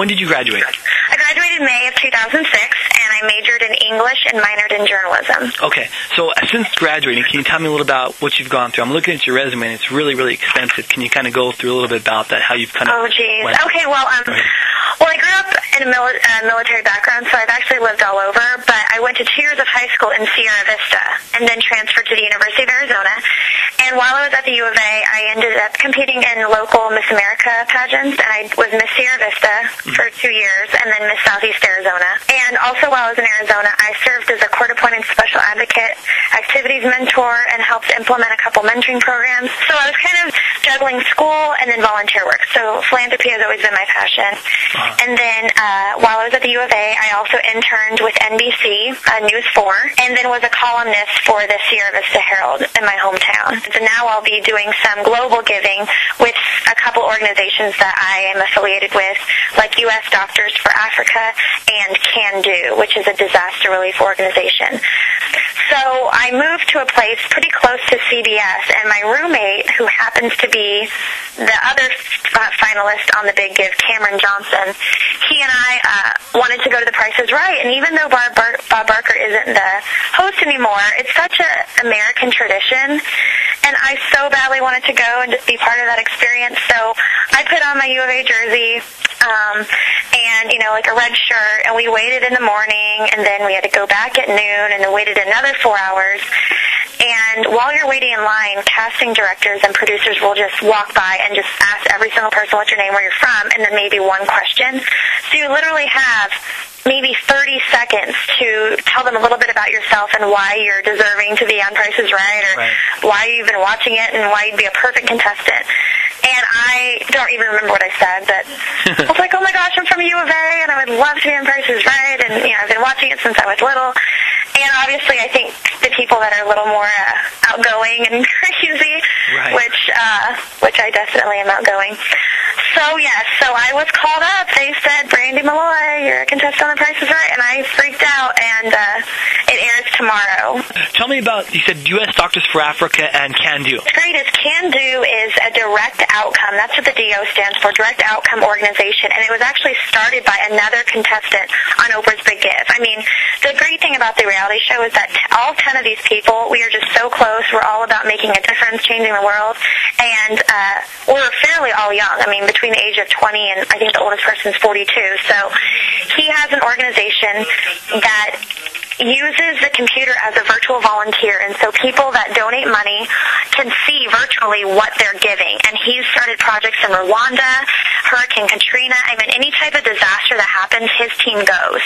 When did you graduate? I graduated May of 2006, and I majored in English and minored in journalism. Okay, so since graduating, can you tell me a little about what you've gone through? I'm looking at your resume, and it's really, really extensive. Can you kind of go through a little bit about that, how you've kind of... Oh, geez. Okay, well, I grew up in a military background, so I've actually lived all over, but I went to 2 years of high school in Sierra Vista and then transferred to the University of Arizona. And while I was at the U of A, I ended up competing in local Miss America pageants, and I was Miss Sierra Vista for 2 years and then Miss Southeast Arizona. And also while I was in Arizona, I served as a court-appointed special advocate, activities mentor, and helped implement a couple mentoring programs. So I was kind of juggling school and then volunteer work. So philanthropy has always been my passion. And then while I was at the U of A, I also interned with NBC News 4, and then was a columnist for the Sierra Vista Herald in my hometown. So now I'll be doing some global giving with a couple organizations that I am affiliated with, like U.S. Doctors for Africa and Can Do, which is a disaster relief organization. So I moved to a place pretty close to CBS, and my roommate, who happens to be the other finalist on the Big Give, Cameron Johnson, he and I wanted to go to The Price is Right, and even though Bob Barker isn't the host anymore, it's such an American tradition, and I so badly wanted to go and just be part of that experience, so I put on my U of A jersey, and, like a red shirt, and we waited in the morning, and then we had to go back at noon, and then waited another 4 hours. And while you're waiting in line, casting directors and producers will just walk by and just ask every single person what's your name, where you're from, and then maybe one question. So you literally have maybe 30 seconds to tell them a little bit about yourself and why you're deserving to be on Price is Right, or why you've been watching it and why you'd be a perfect contestant. And I don't even remember what I said, but I was like, oh my gosh, I'm from U of A, and I would love to be on Price is Right, and I've been watching it since I was little. And obviously I think the people that are a little more outgoing and crazy, which I definitely am outgoing. So, yes, so I was called up. They said, Brandi Milloy, you're a contestant on The Price is Right, and I freaked out, and it airs tomorrow. Tell me about, you said U.S. Doctors for Africa and Can Do. What's great is Can Do is a direct outcome. That's what the DO stands for, direct outcome organization, and it was actually started by another contestant on Oprah's Big Give. I mean, the great thing about the reality show is that all 10 of these people, we are just so close. We're all about making a difference, changing the world, and we're fairly all young. I mean, between the age of 20 and I think the oldest person is 42. So he has an organization that uses the computer as a virtual volunteer, and so people that donate money can see virtually what they're giving. And he's started projects in Rwanda, Hurricane Katrina. I mean, any type of disaster that happens, his team goes.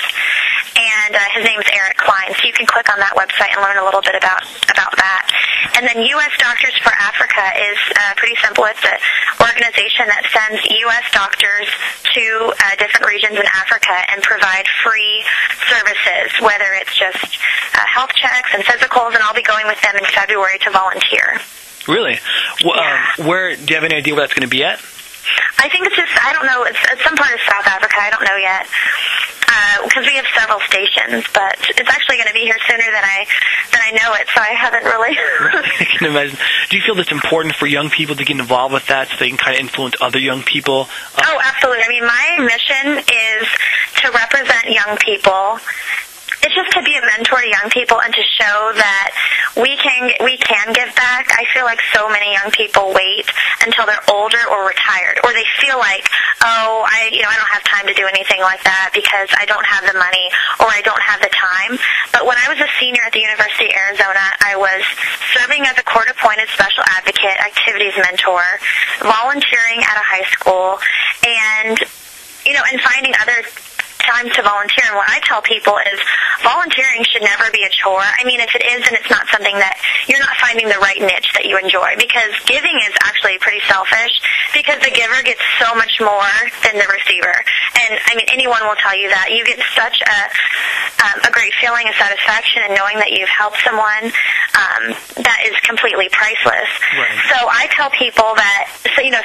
And his name's Eric Klein, so you can click on that website and learn a little bit about that. And then U.S. Doctors for Africa is pretty simple. It's an organization that sends U.S. doctors to different regions in Africa and provide free services, whether it's just health checks and physicals, and I'll be going with them in February to volunteer. Really? Where, do you have any idea where that's going to be at? I think it's just, I don't know, it's some part of South Africa, I don't know yet, because we have several stations, but it's actually going to be here sooner than I know it, so I haven't really. I can imagine. Do you feel it's important for young people to get involved with that so they can kind of influence other young people? Oh, absolutely. I mean, my mission is to represent young people. It's just to be a mentor to young people and to show that we can give back. I feel like so many young people wait until they're older or retired, or they feel like, oh, I don't have time to do anything like that because I don't have the money or I don't have the time. But when I was a senior at the University of Arizona, I was serving as a court-appointed special advocate, activities mentor, volunteering at a high school, and finding other times to volunteer. And what I tell people is volunteering should never be a chore. I mean, if it is, then it's not something that you're not finding the right niche that you enjoy, because giving is actually pretty selfish, because the giver gets so much more than the receiver. And I mean, anyone will tell you that. You get such a great feeling of satisfaction in knowing that you've helped someone that is completely priceless. Right. So I tell people that,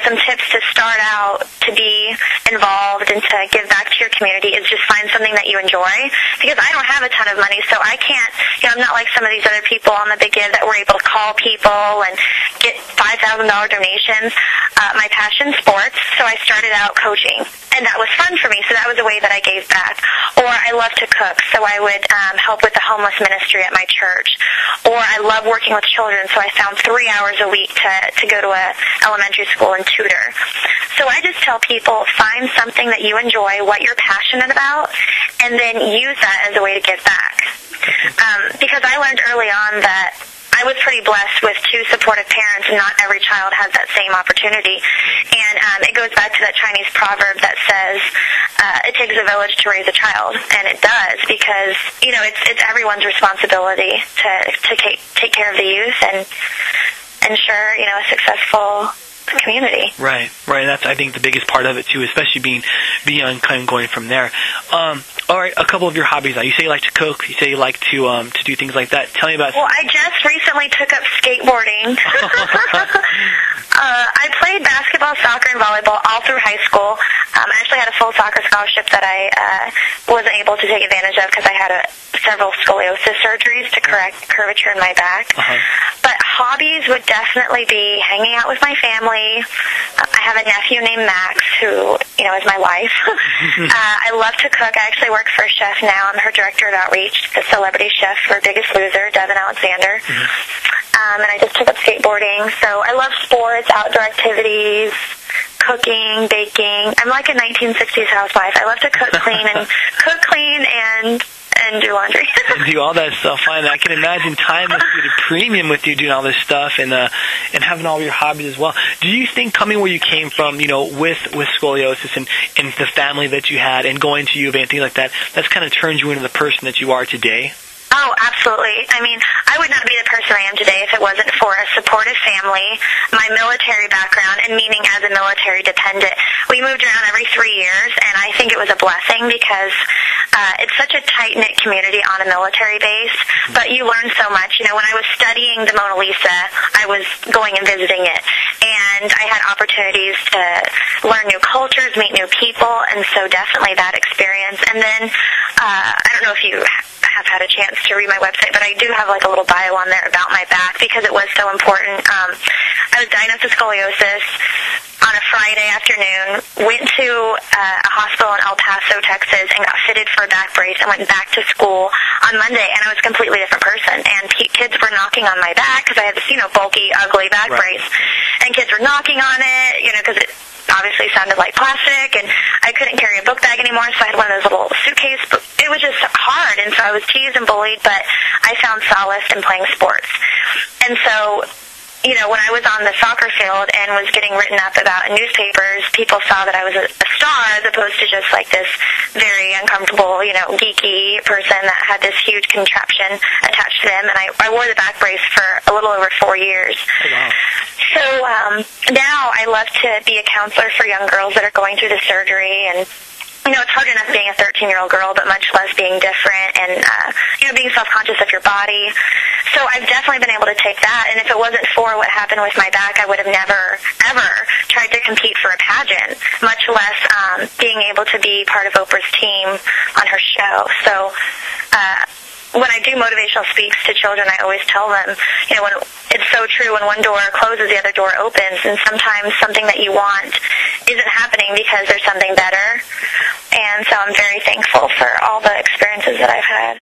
some tips to start out to be involved and to give back to your community is just find something that you enjoy, because I don't have a ton of money, so I can't, I'm not like some of these other people on the Big Give that were able to call people and get $5,000 donations. My passion's sports, so I started out coaching, and that was fun for me, so that way that I gave back. Or I love to cook, so I would help with the homeless ministry at my church. Or I love working with children, so I found 3 hours a week to go to an elementary school and tutor. So I just tell people, find something that you enjoy, what you're passionate about, and then use that as a way to give back. Because I learned early on that I was pretty blessed with 2 supportive parents, and not every child has that same opportunity. And it goes back to that Chinese proverb that says, it takes a village to raise a child, and it does, because, you know, it's everyone's responsibility to take care of the youth and ensure, you know, a successful community. Right. That's, I think, the biggest part of it too, especially being young, kind of going from there. All right, a couple of your hobbies now. You say you like to cook. You say you like to do things like that. Tell me about. Well, I just recently took up skateboarding. I played basketball, soccer, and volleyball all through high school. I actually had a full soccer scholarship that I wasn't able to take advantage of because I had several scoliosis surgeries to correct curvature in my back. But hobbies would definitely be hanging out with my family. I have a nephew named Max who, you know, is my life. I love to cook. I actually work for a chef now. I'm her director of outreach, the celebrity chef for Biggest Loser, Devin Alexander. And I just took up skateboarding. So I love sports, outdoor activities, cooking, baking. I'm like a 1960s housewife. I love to cook clean and do laundry. And do all that stuff. Fine. I can imagine time must be at a premium with you doing all this stuff and having all your hobbies as well. Do you think coming where you came from, you know, with scoliosis and the family that you had and going to U of A and things like that, that's kind of turned you into the person that you are today? Oh, absolutely. I mean, I would not be the person I am today if it wasn't for a supportive family, my military background, and meaning as a military dependent. We moved around every 3 years, and I think it was a blessing because it's such a tight-knit community on a military base, but you learn so much. You know, when I was studying the Mona Lisa, I was going and visiting it, and I had opportunities to learn new cultures, meet new people, and so definitely that experience. And then, I don't know if you have had a chance to read my website, but I do have like a little bio on there about my back because it was so important. I was diagnosed with scoliosis on a Friday afternoon, went to a hospital in El Paso, Texas, and got fitted for a back brace and went back to school on Monday, and I was a completely different person. And kids were knocking on my back because I had this, you know, bulky, ugly back brace. And kids were knocking on it, you know, because it obviously sounded like plastic, and I couldn't carry a book bag anymore, so I had one of those little suitcase. It was just hard, and so I was teased and bullied, but I found solace in playing sports. And so, you know, when I was on the soccer field and was getting written up about in newspapers, people saw that I was a star as opposed to just like this very uncomfortable, you know, geeky person that had this huge contraption attached to them. And I wore the back brace for a little over 4 years. Oh, wow. So now I love to be a counselor for young girls that are going through the surgery, and you know, it's hard enough being a 13-year-old girl, but much less being different and, you know, being self-conscious of your body. So I've definitely been able to take that, and if it wasn't for what happened with my back, I would have never, ever tried to compete for a pageant, much less being able to be part of Oprah's team on her show. So when I do motivational speaks to children, I always tell them, you know, when it's so true, when one door closes, the other door opens, and sometimes something that you want isn't happening because there's something better. And so I'm very thankful for all the experiences that I've had.